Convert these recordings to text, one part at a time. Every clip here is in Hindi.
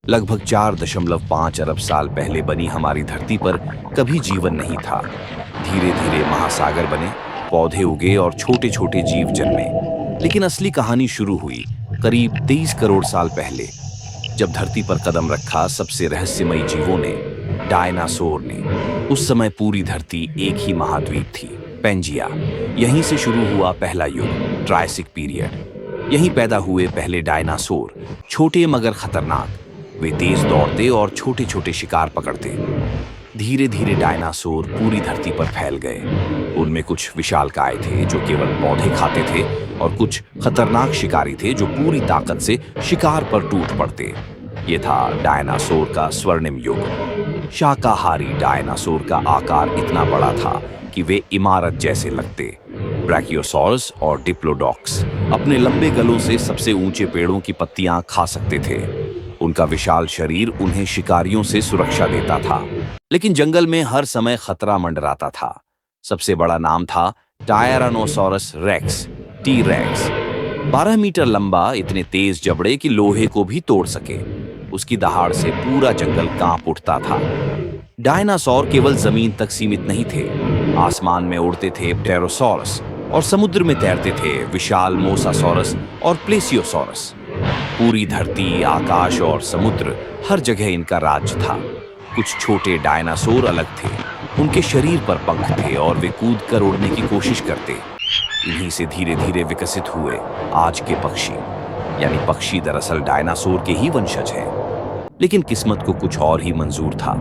लगभग 4.5 अरब साल पहले बनी हमारी धरती पर कभी जीवन नहीं था। धीरे धीरे महासागर बने, पौधे उगे और छोटे छोटे जीव जन्मे। लेकिन असली कहानी शुरू हुई करीब 23 करोड़ साल पहले, जब धरती पर कदम रखा सबसे रहस्यमयी जीवों ने, डायनासोर ने। उस समय पूरी धरती एक ही महाद्वीप थी, पेंजिया। यहीं से शुरू हुआ पहला युग, ट्रायसिक पीरियड। यहीं पैदा हुए पहले डायनासोर, छोटे मगर खतरनाक। वे तेज दौड़ते और छोटे छोटे शिकार पकड़ते। धीरे धीरे डायनासोर पूरी धरती पर फैल गए। उनमें कुछ विशालकाय थे जो केवल पौधे खाते थे, और कुछ खतरनाक शिकारी थे जो पूरी ताकत से शिकार पर टूट पड़ते। ये था डायनासोर का स्वर्णिम युग। शाकाहारी डायनासोर का आकार इतना बड़ा था कि वे इमारत जैसे लगते। ब्रैकियोसॉरस और डिप्लोडॉक्स अपने लंबे गलों से सबसे ऊंचे पेड़ों की पत्तियां खा सकते थे। उनका विशाल शरीर उन्हें शिकारियों से सुरक्षा देता था, लेकिन जंगल में हर समय खतरा मंडराता था। सबसे बड़ा नाम था tyrannosaurus rex, T rex. 12 metre लंबा, इतने तेज जबड़े कि लोहे को भी तोड़ सके। उसकी दहाड़ से पूरा जंगल कांप उठता था। डायनासोर केवल जमीन तक सीमित नहीं थे। आसमान में उड़ते थे प्टेरोसॉरस, और समुद्र में तैरते थे विशाल मोसासॉरस और प्लेसियोसॉरस। पूरी धरती, आकाश और समुद्र, हर जगह इनका राज्य था। कुछ छोटे डायनासोर अलग थे। उनके शरीर पर पंख थे और वे कूद कर उड़ने की कोशिश करते। इन्हीं से धीरे धीरे विकसित हुए आज के पक्षी। यानी पक्षी दरअसल डायनासोर के ही वंशज हैं। लेकिन किस्मत को कुछ और ही मंजूर था।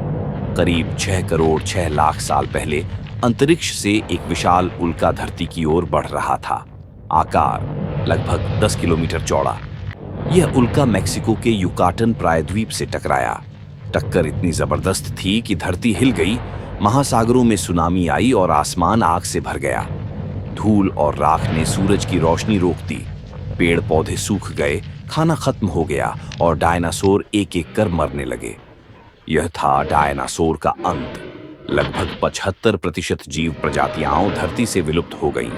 करीब 6 करोड़ 6 लाख साल पहले अंतरिक्ष से एक विशाल उल्का धरती की ओर बढ़ रहा था। आकार लगभग 10 किलोमीटर चौड़ा। यह उल्का मेक्सिको के युकाटन प्रायद्वीप से टकराया। टक्कर इतनी जबरदस्त थी कि धरती हिल गई, महासागरों में सुनामी आई और आसमान आग से भर गया। धूल और राख ने सूरज की रोशनी रोक दी। पेड़ पौधे सूख गए, खाना खत्म हो गया और डायनासोर एक एक कर मरने लगे। यह था डायनासोर का अंत। लगभग 75% जीव प्रजातियां धरती से विलुप्त हो गईं।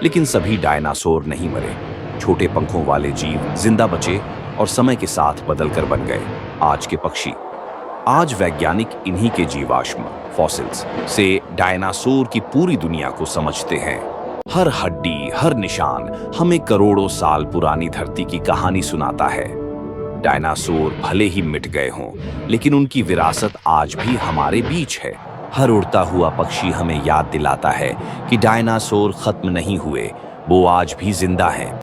लेकिन सभी डायनासोर नहीं मरे। छोटे पंखों वाले जीव जिंदा बचे और समय के साथ बदलकर बन गए आज के पक्षी। आज वैज्ञानिक इन्हीं के जीवाश्म, फॉसिल्स, से डायनासोर की पूरी दुनिया को समझते हैं। हर हड्डी, हर निशान हमें करोड़ों साल पुरानी धरती की कहानी सुनाता है। डायनासोर भले ही मिट गए हों, लेकिन उनकी विरासत आज भी हमारे बीच है। हर उड़ता हुआ पक्षी हमें याद दिलाता है कि डायनासोर खत्म नहीं हुए, वो आज भी जिंदा हैं।